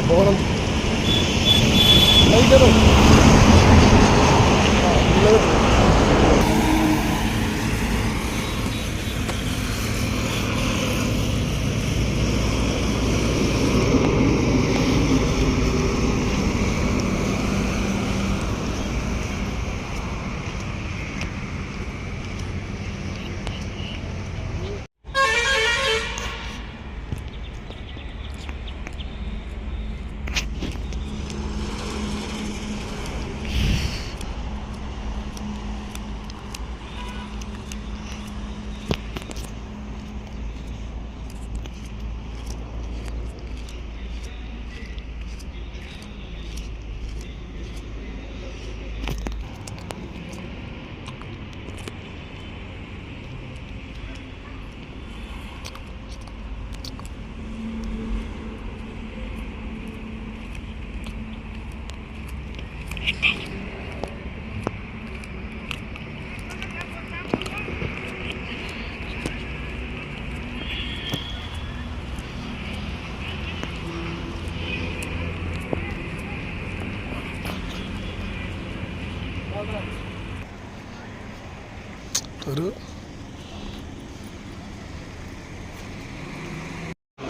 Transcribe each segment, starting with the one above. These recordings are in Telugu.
భవనం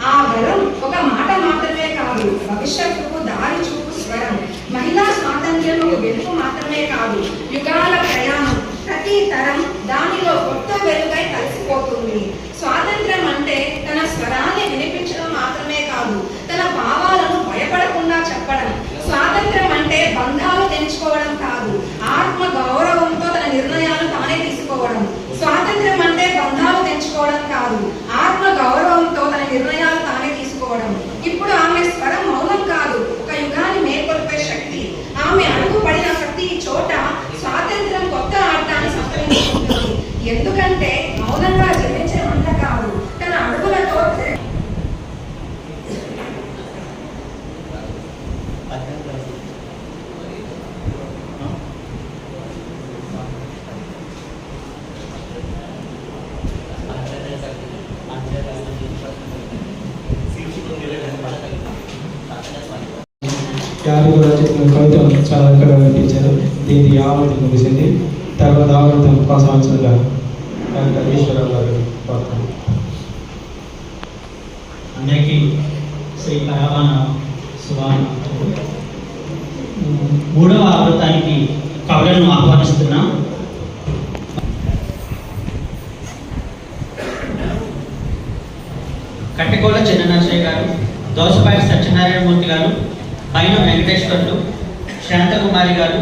ఆ బలం ఒక మాట మాత్రమే కాదు, భవిష్యత్తుకు దారి చూపు స్వరం. మహిళా స్వాతంత్ర్యం ఒక వెలుగు మాత్రమే కాదు, యుగాల ప్రయాణం. ప్రతి తరం దానిలో కొత్త వెలుగై కలిసిపోతుంది. స్వాతంత్ర్యం అంటే తన స్వరాన్ని వినిపించడం మాత్రమే కాదు, తన భావాలను భయపడకుండా చెప్పడం. స్వాతంత్ర్యం అంటే బంధాలు తెంచుకోవడం కాదు, ఆత్మ గౌరవంతో తన నిర్ణయాలు తానే తీసుకోవడం. స్వాతంత్ర్యం అంటే బంధాలు తెంచుకోవడం కాదు, ఆత్మ గౌరవంతో తన నిర్ణయాలు తానే తీసుకోవడం. ఇప్పుడు ఆమె స్వరం మౌనం కాదు, ఒక యుగాన్ని మేల్కొల్పే శక్తి. ఆమె అడుగు పడిన ప్రతి చోట స్వాతంత్ర్యం కొత్త అర్థాన్ని సంతరించుకుంటుంది. ఎందుకంటే మౌనంగా జీవించే మంట కాదు, తన అడుగులతో యాభై కూడా చెప్పిన కవిత చాలా చక్కగా వినిపించారు. దీనికి ఆవృత్తి ముగిసింది. తర్వాత ఆవృత్తి కొనసాగించగా డాక్టర్ ఈశ్వరరావు గారు పడతారు. అందరికీ శ్రీ పరావణ శుభాన. మూడవ ఆవృతానికి కవులను ఆహ్వానిస్తున్నాం. కట్టెకోల చిన్ననరసయ్య గారు, దోసపాటి సత్యనారాయణమూర్తి గారు, పైన వెంకటేశ్వర్లు, శాంతకుమారి గారు,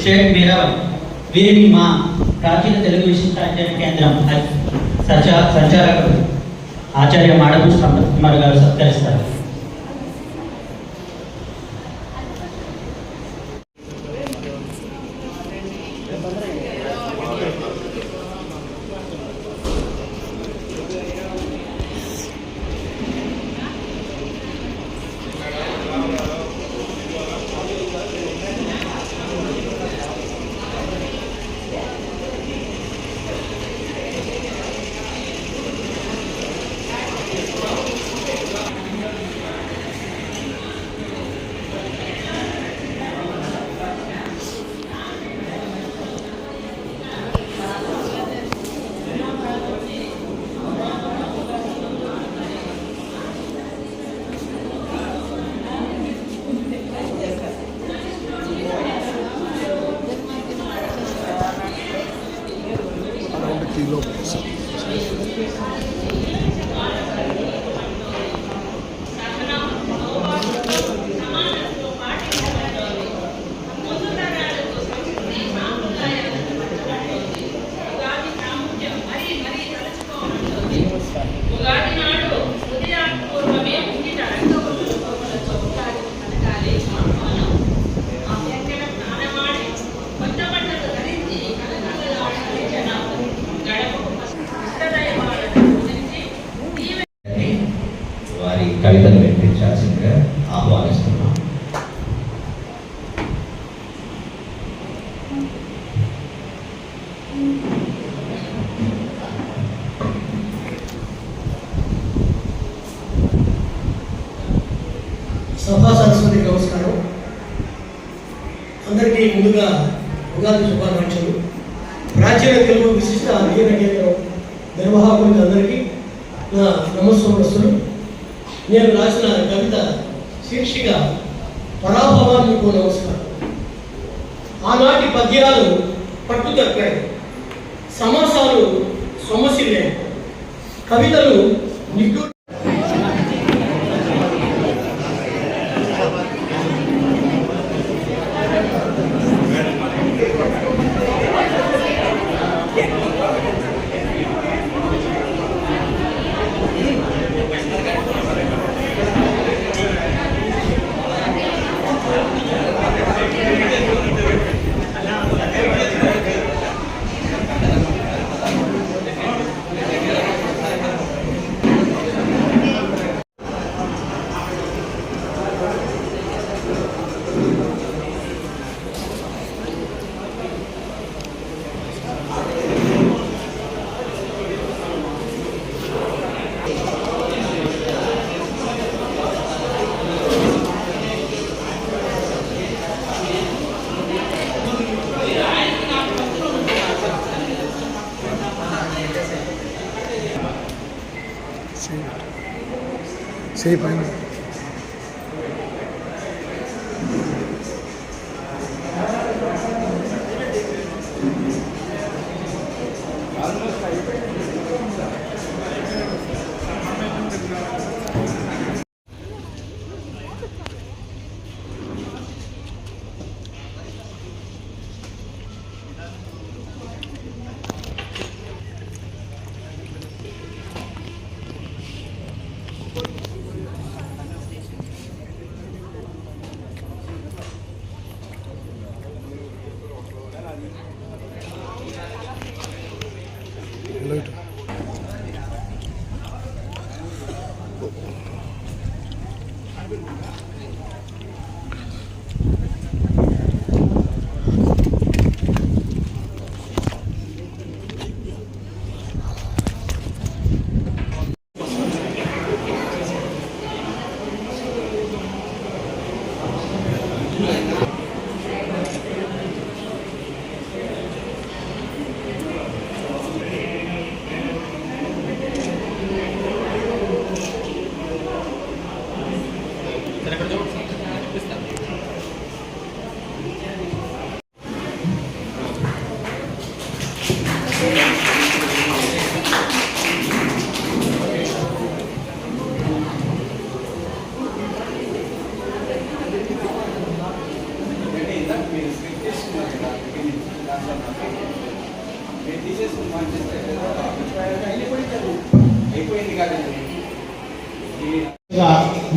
షేక్ మీరావల్. వీరిని మా ప్రాచీన తెలుగు విశిష్టాధ్యయన కేంద్రం సంచాలకులు ఆచార్య మాడపు సంపత్ కుమార్ గారు సత్కరిస్తారు. కవితను వినిపించాల్సిందిగా ఆహ్వానిస్తున్నాం. సభా సరస్వతికి నమస్కారం. అందరికీ ముందుగా ఉగాది శుభాకాంక్షలు. ప్రాచీన తెలుగు విశిష్ట అధ్యయన కేంద్రం నిర్వాహకులకి అందరికీ నా నమస్కారస్తులు. నేను రాసిన కవిత శీర్షిక పరాభవానికి నమస్కారం. ఆనాటి పద్యాలు పట్టుదక్కాయి, సమాసాలు సొమసిల్లే, కవితలు నిగ్గు Sei, pai. Later.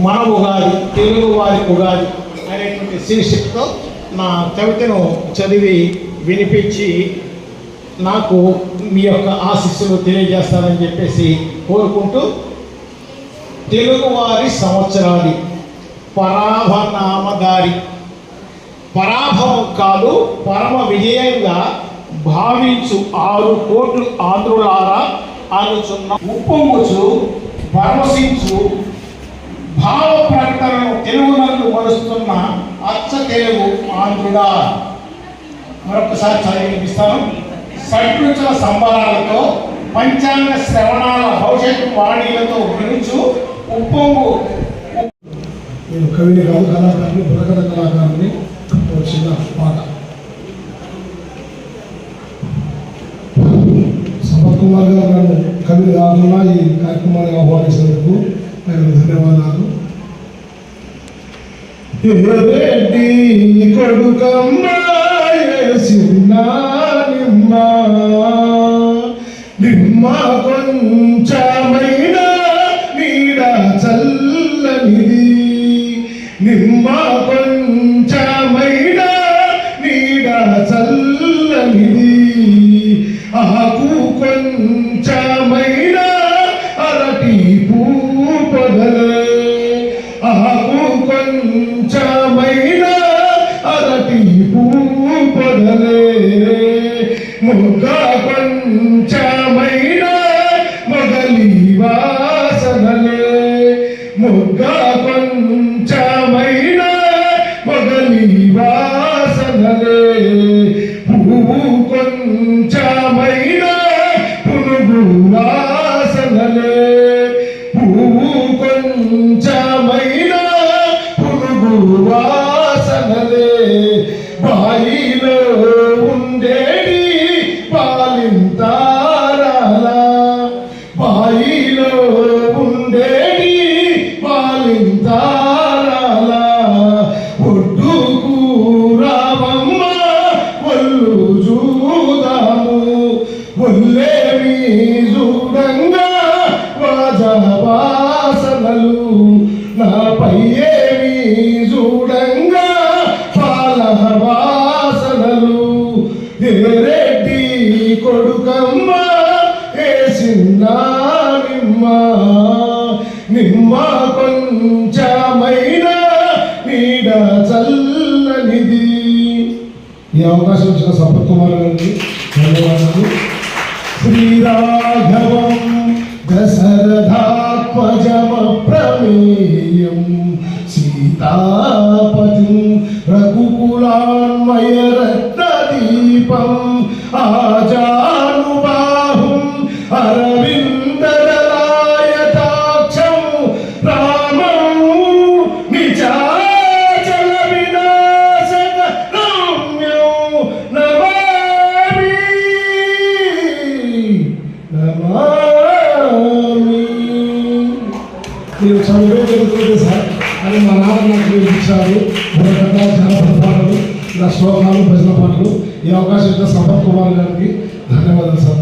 మన ఉగాది, తెలుగు వారి ఉగాది అనేటువంటి శీర్షికతో నా కవితను చదివి వినిపించి నాకు మీ యొక్క ఆశీస్సులు తెలియజేస్తారని చెప్పేసి కోరుకుంటూ, తెలుగువారి సంవత్సరాది పరాభనామదారి, పరాభవం కాదు పరమ విజయంగా భావించు 6 కోట్లు ఆంధ్రులారా అనుచున్న ఉప్పొంగుచు పరవశించు భావ ప్రకటనను తెలుగునందు మరుస్తున్న అచ్చ తెలుగు ఆంధ్రుడా. మరొకసారి చదివి వినిపిస్తాను. షడ్రుచుల సంబరాలతో పంచాంగ శ్రవణాల భవిష్యత్తు వాణీలతో వినుచు ఉప్పొంగు. నేను కవిని కాదు, కళాకారుని, బుర్రకథ కళాకారుని. ఒక చిన్న పాట. సభకుమార్ గారు నన్ను కవిని కాకుండా ఈ కార్యక్రమాన్ని ఆహ్వానించినందుకు ఆయన ధన్యవాదాలు. కొడుకమ్మా నిమ్మ కొంచెమైనా నీడ చల్లనిది, నిమ్మ కొంచెమైనా నీడ చల్లనిది, ఆకు కొంచెమైనా అరటి పూపగలే, ఆకు కొంచెమైనా అరటి పూపగలే, మొగ్గ కొంచెమైనా మొగలి వాసనలే, మొగ్గ కొంచెమైనా వాసనలే పువ్వు కొంచెమైనా పునుగు వాసనలే పువ్వు కొంచెమైనా పునుగు వాసనలే బాయిలో ఉండేది పాలింతారాల బాయిలో ఉండేది పాలింతారాల ఒడ్డుకు రావమ్మ ఒళ్ళు చూదాము ఒళ్ళేమి చూడంగా వాసనలు నాపై ఏమి చూడంగా పాల వాసనలు రెడ్డి కొడుకమ్మ వేసిందా నిమ్మ కొంచెమైనా నీడ చల్లనిది. ఈ అవకాశం ఇచ్చిన సంపత్ కుమార్ గారికి ధన్యవాదాలు. శ్రీరాఘవం దశరథాత్మజమప్రమేయం సీతాపతిం రఘుకులాన్మయ రత్నదీపం ఆజానుబాహుం అరవిందదలాయతాక్షం రామం నిచాచల వినాశక రమ్యం నమామి నేను చదువు జరుగుతుంది సార్ అని మా నాన్న నాకు నేర్పించారు. బుర్రకథ జానపద పాటలు, నా శ్లోకాలు, భజన పాటలు. ఈ అవకాశం ఇచ్చిన సంపత్ కుమార్ గారికి ధన్యవాదాలు సార్.